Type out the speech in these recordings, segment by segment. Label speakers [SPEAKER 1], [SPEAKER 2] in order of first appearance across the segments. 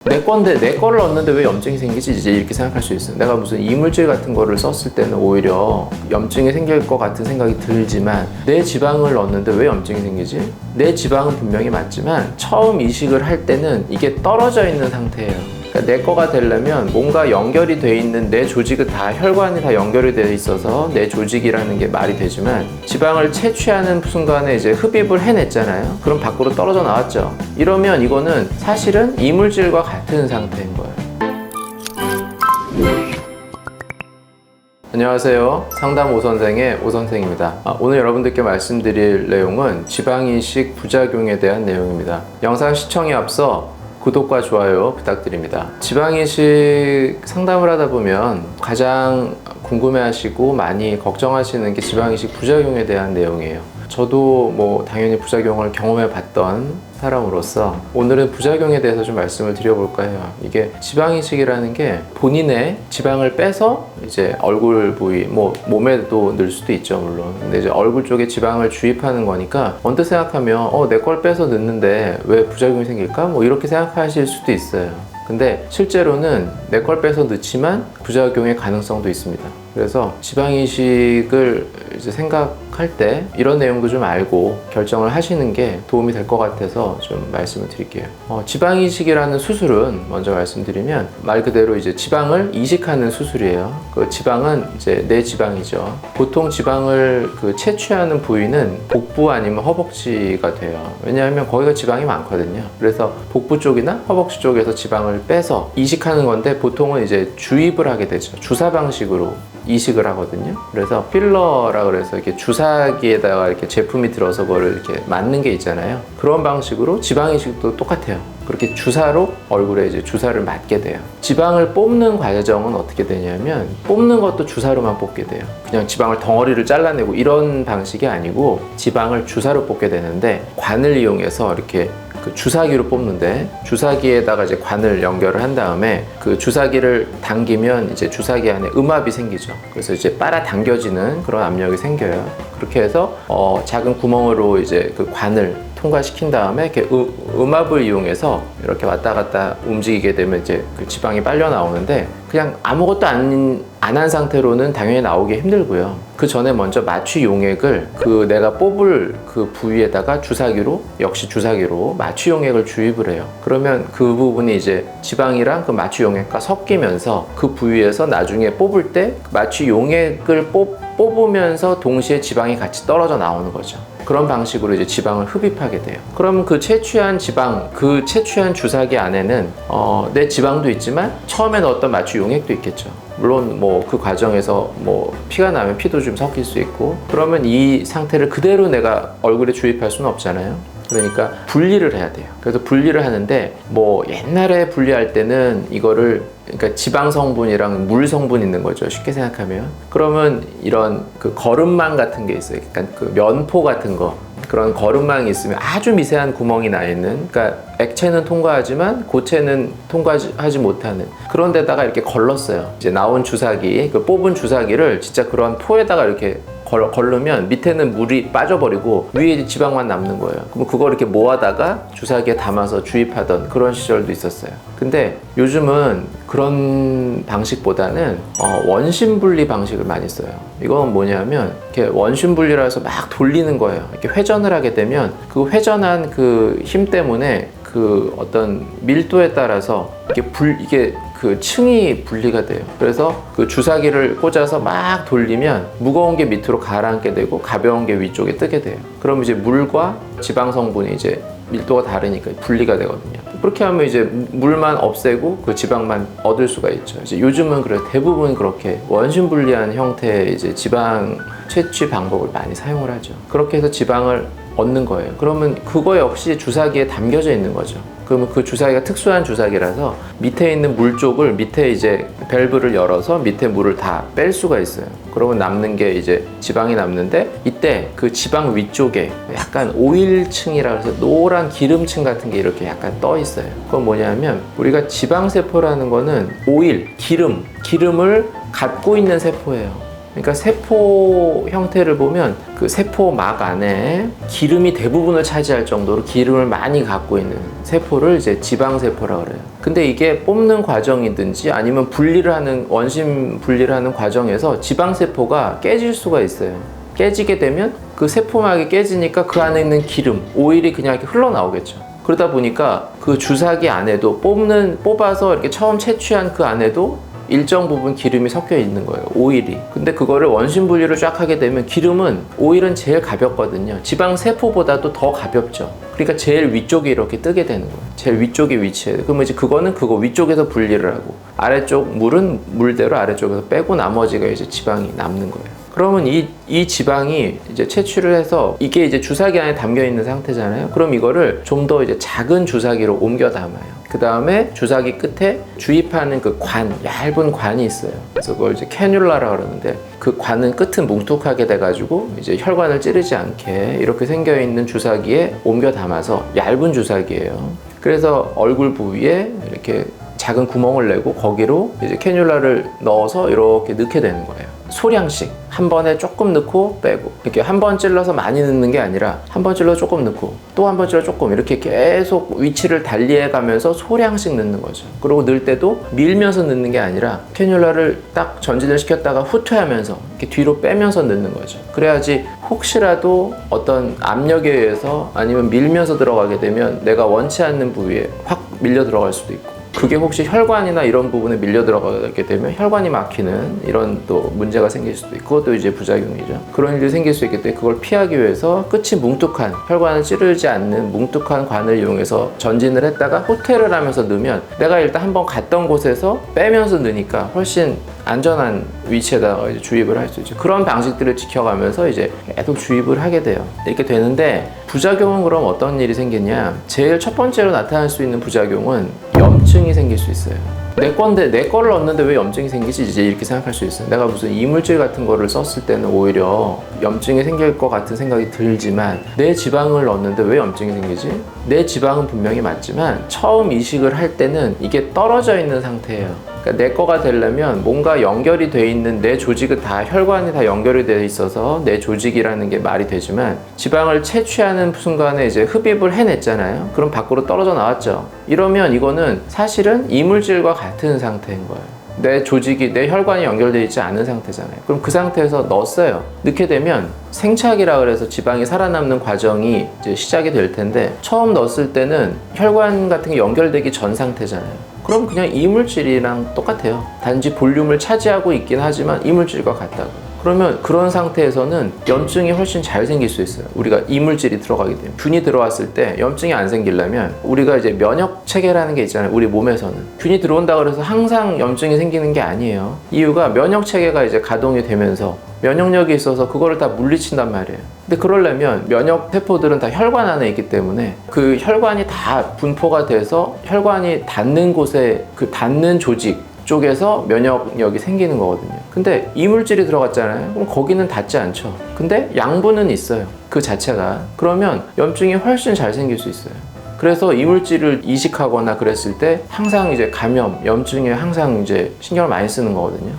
[SPEAKER 1] 내 건데 내 거를 넣었는데 왜 염증이 생기지? 이제 이렇게 생각할 수 있어요. 내가 무슨 이물질 같은 거를 썼을 때는 오히려 염증이 생길 것 같은 생각이 들지만 내 지방을 넣었는데 왜 염증이 생기지? 내 지방은 분명히 맞지만 처음 이식을 할 때는 이게 떨어져 있는 상태예요. 그러니까 내 거가 되려면 뭔가 연결이 돼 있는 내 조직은 다 혈관이 다 연결이 돼 있어서 내 조직이라는 게 말이 되지만 지방을 채취하는 순간에 이제 흡입을 해냈잖아요. 그럼 밖으로 떨어져 나왔죠. 이러면 이거는 사실은 이물질과 같은 상태인 거예요. 안녕하세요. 상담 오선생의 오선생입니다. 오늘 여러분들께 말씀드릴 내용은 지방이식 부작용에 대한 내용입니다. 영상 시청에 앞서 구독과 좋아요 부탁드립니다. 지방이식 상담을 하다 보면 가장 궁금해하시고 많이 걱정하시는 게 지방이식 부작용에 대한 내용이에요. 저도 뭐 당연히 부작용을 경험해 봤던 사람으로서 오늘은 부작용에 대해서 좀 말씀을 드려볼까 해요. 이게 지방이식이라는 게 본인의 지방을 빼서 이제 얼굴 부위, 뭐 몸에도 넣을 수도 있죠 물론. 근데 이제 얼굴 쪽에 지방을 주입하는 거니까 언뜻 생각하면 내 걸 빼서 넣는데 왜 부작용이 생길까? 뭐 이렇게 생각하실 수도 있어요. 근데 실제로는 내 걸 빼서 넣지만 부작용의 가능성도 있습니다. 그래서 지방이식을 이제 생각할 때 이런 내용도 좀 알고 결정을 하시는 게 도움이 될 것 같아서 좀 말씀을 드릴게요. 지방이식이라는 수술은 먼저 말씀드리면 말 그대로 이제 지방을 이식하는 수술이에요. 그 지방은 이제 내 지방이죠. 보통 지방을 채취하는 부위는 복부 아니면 허벅지가 돼요. 왜냐하면 거기가 지방이 많거든요. 그래서 복부 쪽이나 허벅지 쪽에서 지방을 빼서 이식하는 건데 보통은 이제 주입을 하게 되죠. 주사 방식으로 이식을 하거든요. 그래서 필러라 그래서 이렇게 주사기에다가 이렇게 제품이 들어서 그걸 이렇게 맞는 게 있잖아요. 그런 방식으로 지방 이식도 똑같아요. 그렇게 주사로 얼굴에 이제 주사를 맞게 돼요. 지방을 뽑는 과정은 어떻게 되냐면 뽑는 것도 주사로만 뽑게 돼요. 그냥 지방을 덩어리를 잘라내고 이런 방식이 아니고 지방을 주사로 뽑게 되는데 관을 이용해서 이렇게 주사기로 뽑는데 주사기에다가 이제 관을 연결을 한 다음에 그 주사기를 당기면 이제 주사기 안에 음압이 생기죠. 그래서 이제 빨아당겨지는 그런 압력이 생겨요. 그렇게 해서 작은 구멍으로 이제 그 관을 통과시킨 다음에 이렇게 음압을 이용해서 이렇게 왔다 갔다 움직이게 되면 이제 그 지방이 빨려 나오는데 그냥 아무것도 안 한 상태로는 당연히 나오기 힘들고요. 그 전에 먼저 마취 용액을 내가 뽑을 그 부위에다가 역시 주사기로 마취 용액을 주입을 해요. 그러면 그 부분이 이제 지방이랑 그 마취 용액과 섞이면서 그 부위에서 나중에 뽑을 때 마취 용액을 뽑으면서 동시에 지방이 같이 떨어져 나오는 거죠. 그런 방식으로 이제 지방을 흡입하게 돼요. 그럼 그 채취한 지방, 그 채취한 주사기 안에는 내 지방도 있지만 처음에 넣었던 마취 용액도 있겠죠. 물론 뭐 그 과정에서 뭐 피가 나면 피도 좀 섞일 수 있고 그러면 이 상태를 그대로 내가 얼굴에 주입할 수는 없잖아요. 그러니까 분리를 해야 돼요. 그래서 분리를 하는데 뭐 옛날에 분리할 때는 이거를 그러니까 지방 성분이랑 물 성분 있는 거죠. 쉽게 생각하면. 그러면 이런 그 거름망 같은 게 있어요. 그러니까 그 면포 같은 거. 그런 거름망이 있으면 아주 미세한 구멍이 나 있는, 그러니까 액체는 통과하지만 고체는 통과하지 못하는 그런 데다가 이렇게 걸렀어요. 이제 나온 주사기, 그 뽑은 주사기를 진짜 그런 포에다가 이렇게 걸르면 밑에는 물이 빠져버리고 위에 지방만 남는 거예요. 그럼 그걸 이렇게 모아다가 주사기에 담아서 주입하던 그런 시절도 있었어요. 근데 요즘은 그런 방식보다는 원심 분리 방식을 많이 써요. 이건 뭐냐면 이렇게 원심 분리라 해서 막 돌리는 거예요. 이렇게 회전을 하게 되면 그 회전한 그 힘 때문에 그 어떤 밀도에 따라서 이게 그 층이 분리가 돼요. 그래서 그 주사기를 꽂아서 막 돌리면 무거운 게 밑으로 가라앉게 되고 가벼운 게 위쪽에 뜨게 돼요. 그럼 이제 물과 지방 성분이 이제 밀도가 다르니까 분리가 되거든요. 그렇게 하면 이제 물만 없애고 그 지방만 얻을 수가 있죠. 이제 요즘은 대부분 그렇게 원심 분리한 형태의 이제 지방 채취 방법을 많이 사용을 하죠. 그렇게 해서 지방을 얻는 거예요. 그러면 그거 역시 주사기에 담겨져 있는 거죠. 그러면 그 주사기가 특수한 주사기라서 밑에 있는 물 쪽을 밑에 이제 밸브를 열어서 밑에 물을 다 뺄 수가 있어요. 그러면 남는 게 이제 지방이 남는데 이때 그 지방 위쪽에 약간 오일층이라 해서 노란 기름층 같은 게 이렇게 약간 떠 있어요. 그건 뭐냐면 우리가 지방세포라는 거는 오일, 기름을 갖고 있는 세포예요. 그러니까 세포 형태를 보면 그 세포막 안에 기름이 대부분을 차지할 정도로 기름을 많이 갖고 있는 세포를 이제 지방세포라고 그래요. 근데 이게 뽑는 과정이든지 아니면 분리를 하는, 원심 분리를 하는 과정에서 지방세포가 깨질 수가 있어요. 깨지게 되면 그 세포막이 깨지니까 그 안에 있는 기름, 오일이 그냥 이렇게 흘러나오겠죠. 그러다 보니까 그 주사기 안에도 뽑아서 이렇게 처음 채취한 그 안에도 일정 부분 기름이 섞여 있는 거예요. 오일이. 근데 그거를 원심 분리를 쫙 하게 되면 오일은 제일 가볍거든요. 지방 세포보다도 더 가볍죠. 그러니까 제일 위쪽에 이렇게 뜨게 되는 거예요. 제일 위쪽에 위치해요. 그러면 이제 그거는 그거 위쪽에서 분리를 하고, 아래쪽 물은 물대로 아래쪽에서 빼고 나머지가 이제 지방이 남는 거예요. 그러면 이 지방이 이제 채취를 해서 이게 이제 주사기 안에 담겨 있는 상태잖아요. 그럼 이거를 좀 더 이제 작은 주사기로 옮겨 담아요. 그 다음에 주사기 끝에 주입하는 그 얇은 관이 있어요. 그래서 그걸 이제 캐뉼라라고 그러는데, 그 관은 끝은 뭉툭하게 돼가지고 이제 혈관을 찌르지 않게 이렇게 생겨 있는 주사기에 옮겨 담아서, 얇은 주사기예요. 그래서 얼굴 부위에 이렇게 작은 구멍을 내고 거기로 이제 캐뉼라를 넣어서 이렇게 넣게 되는 거예요. 소량씩 한 번에 조금 넣고 빼고, 이렇게 한 번 찔러서 많이 넣는 게 아니라 한 번 찔러 조금 넣고 또 한 번 찔러 조금, 이렇게 계속 위치를 달리해 가면서 소량씩 넣는 거죠. 그리고 넣을 때도 밀면서 넣는 게 아니라 캐뉼라를 딱 전진을 시켰다가 후퇴하면서 이렇게 뒤로 빼면서 넣는 거죠. 그래야지 혹시라도 어떤 압력에 의해서 아니면 밀면서 들어가게 되면 내가 원치 않는 부위에 확 밀려 들어갈 수도 있고, 그게 혹시 혈관이나 이런 부분에 밀려 들어가게 되면 혈관이 막히는 이런 또 문제가 생길 수도 있고, 그것도 이제 부작용이죠. 그런 일이 생길 수 있기 때문에 그걸 피하기 위해서 끝이 뭉툭한, 혈관을 찌르지 않는 뭉툭한 관을 이용해서 전진을 했다가 후퇴를 하면서 넣으면, 내가 일단 한번 갔던 곳에서 빼면서 넣으니까 훨씬 안전한 위치에다가 이제 주입을 할 수 있죠. 그런 방식들을 지켜가면서 이제 계속 주입을 하게 돼요. 이렇게 되는데, 부작용은 그럼 어떤 일이 생기냐? 제일 첫 번째로 나타날 수 있는 부작용은 염증이 생길 수 있어요. 내 건데, 내 거를 얻는데 왜 염증이 생기지? 이제 이렇게 생각할 수 있어요. 내가 무슨 이물질 같은 거를 썼을 때는 오히려 염증이 생길 것 같은 생각이 들지만, 내 지방을 넣었는데 왜 염증이 생기지? 내 지방은 분명히 맞지만 처음 이식을 할 때는 이게 떨어져 있는 상태예요. 그러니까 내 거가 되려면 뭔가 연결이 돼 있는, 내 조직은 다, 혈관이 다 연결이 돼 있어서 내 조직이라는 게 말이 되지만, 지방을 채취하는 순간에 이제 흡입을 해냈잖아요. 그럼 밖으로 떨어져 나왔죠. 이러면 이거는 사실은 이물질과 같은 상태인 거예요. 내 조직이, 내 혈관이 연결되어 있지 않은 상태잖아요. 그럼 그 상태에서 넣었어요. 넣게 되면 생착이라 그래서 지방이 살아남는 과정이 이제 시작이 될 텐데, 처음 넣었을 때는 혈관 같은 게 연결되기 전 상태잖아요. 그럼 그냥 이물질이랑 똑같아요. 단지 볼륨을 차지하고 있긴 하지만 이물질과 같다고. 그러면 그런 상태에서는 염증이 훨씬 잘 생길 수 있어요. 우리가 이물질이 들어가게 되면, 균이 들어왔을 때 염증이 안 생기려면, 우리가 이제 면역 체계라는 게 있잖아요. 우리 몸에서는 균이 들어온다 그래서 항상 염증이 생기는 게 아니에요. 이유가 면역 체계가 이제 가동이 되면서 면역력이 있어서 그거를 다 물리친단 말이에요. 근데 그러려면 면역 세포들은 다 혈관 안에 있기 때문에 그 혈관이 다 분포가 돼서 혈관이 닿는 곳에, 그 닿는 조직 쪽에서 면역력이 생기는 거거든요. 근데 이물질이 들어갔잖아요. 그럼 거기는 닿지 않죠. 근데 양분은 있어요, 그 자체가. 그러면 염증이 훨씬 잘 생길 수 있어요. 그래서 이물질을 이식하거나 그랬을 때 항상 이제 감염, 염증에 항상 이제 신경을 많이 쓰는 거거든요.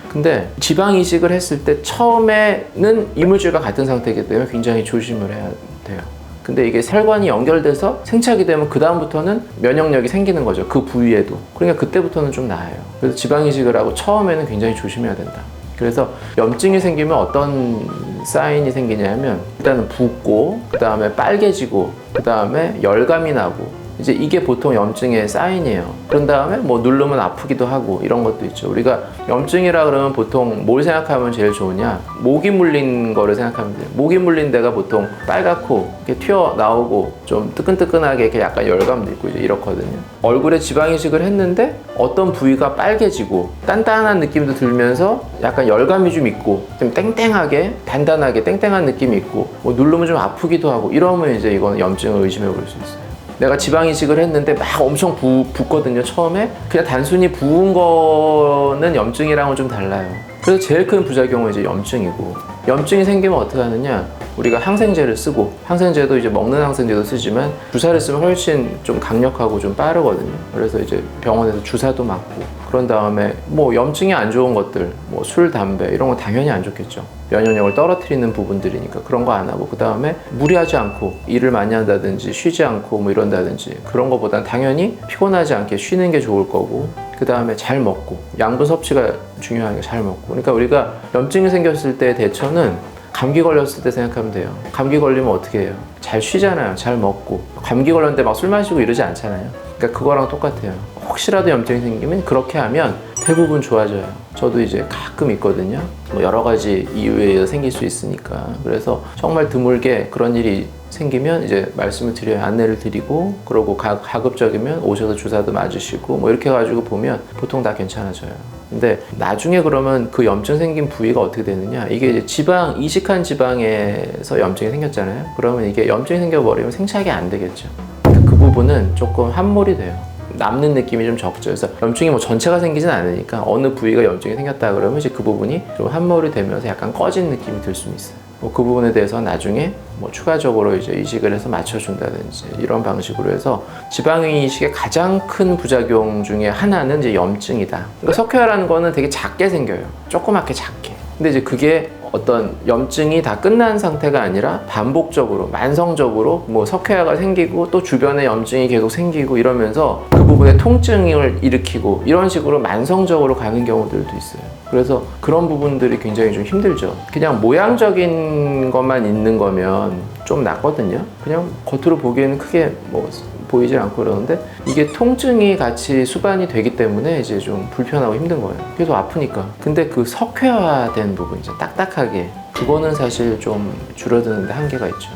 [SPEAKER 1] 근데 지방 이식을 했을 때 처음에는 이물질과 같은 상태이기 때문에 굉장히 조심을 해야 돼요. 근데 이게 혈관이 연결돼서 생착이 되면 그 다음부터는 면역력이 생기는 거죠. 그 부위에도. 그러니까 그때부터는 좀 나아요. 그래서 지방 이식을 하고 처음에는 굉장히 조심해야 된다. 그래서 염증이 생기면 어떤 사인이 생기냐면, 일단은 붓고, 그 다음에 빨개지고, 그 다음에 열감이 나고, 이제 이게 보통 염증의 사인이에요. 그런 다음에 뭐 누르면 아프기도 하고 이런 것도 있죠. 우리가 염증이라 그러면 보통 뭘 생각하면 제일 좋으냐? 모기 물린 거를 생각하면 돼요. 모기 물린 데가 보통 빨갛고 이렇게 튀어나오고 좀 뜨끈뜨끈하게 이렇게 약간 열감도 있고 이제 이렇거든요. 얼굴에 지방 이식을 했는데 어떤 부위가 빨개지고 단단한 느낌도 들면서 약간 열감이 좀 있고 좀 땡땡하게, 단단하게 땡땡한 느낌이 있고 뭐 누르면 좀 아프기도 하고 이러면 이제 이거는 염증을 의심해 볼 수 있어요. 내가 지방 이식을 했는데 막 엄청 붓거든요. 처음에 그냥 단순히 부은 거는 염증이랑은 좀 달라요. 그래서 제일 큰 부작용은 이제 염증이고, 염증이 생기면 어떻게 하느냐, 우리가 항생제를 쓰고, 항생제도 이제 먹는 항생제도 쓰지만 주사를 쓰면 훨씬 좀 강력하고 좀 빠르거든요. 그래서 이제 병원에서 주사도 맞고, 그런 다음에 뭐 염증이 안 좋은 것들, 뭐 술, 담배 이런 건 당연히 안 좋겠죠. 면역력을 떨어뜨리는 부분들이니까 그런 거 안 하고, 그 다음에 무리하지 않고 일을 많이 한다든지 쉬지 않고 뭐 이런다든지 그런 거보단 당연히 피곤하지 않게 쉬는 게 좋을 거고, 그 다음에 잘 먹고, 양분 섭취가 중요하니까 잘 먹고. 그러니까 우리가 염증이 생겼을 때 대처는 감기 걸렸을 때 생각하면 돼요. 감기 걸리면 어떻게 해요? 잘 쉬잖아요. 잘 먹고. 감기 걸렸는데 막 술 마시고 이러지 않잖아요. 그러니까 그거랑 똑같아요. 혹시라도 염증이 생기면 그렇게 하면 대부분 좋아져요. 저도 이제 가끔 있거든요. 뭐 여러 가지 이유에 의해서 생길 수 있으니까. 그래서 정말 드물게 그런 일이 생기면 이제 말씀을 드려요. 안내를 드리고, 그러고 가급적이면 오셔서 주사도 맞으시고 뭐 이렇게 해가지고 보면 보통 다 괜찮아져요. 근데 나중에 그러면 그 염증 생긴 부위가 어떻게 되느냐, 이게 이제 지방, 이식한 지방에서 염증이 생겼잖아요. 그러면 이게 염증이 생겨버리면 생착이 안 되겠죠. 그 부분은 조금 함몰이 돼요. 남는 느낌이 좀 적죠. 그래서 염증이 뭐 전체가 생기진 않으니까 어느 부위가 염증이 생겼다 그러면 이제 그 부분이 좀 함몰이 되면서 약간 꺼진 느낌이 들 수는 있어요. 뭐 그 부분에 대해서 나중에 뭐 추가적으로 이제 이식을 해서 맞춰준다든지 이런 방식으로 해서 지방인 이식의 가장 큰 부작용 중에 하나는 이제 염증이다. 그러니까 석회화라는 거는 되게 작게 생겨요. 조그맣게 작게. 근데 이제 그게 어떤 염증이 다 끝난 상태가 아니라 반복적으로, 만성적으로 뭐 석회화가 생기고 또 주변에 염증이 계속 생기고 이러면서 그 부분에 통증을 일으키고 이런 식으로 만성적으로 가는 경우들도 있어요. 그래서 그런 부분들이 굉장히 좀 힘들죠. 그냥 모양적인 것만 있는 거면 좀 낫거든요. 그냥 겉으로 보기에는 크게 뭐 보이지 않고 그러는데, 이게 통증이 같이 수반이 되기 때문에 이제 좀 불편하고 힘든 거예요. 계속 아프니까. 근데 그 석회화된 부분, 이제 딱딱하게, 그거는 사실 좀 줄어드는데 한계가 있죠.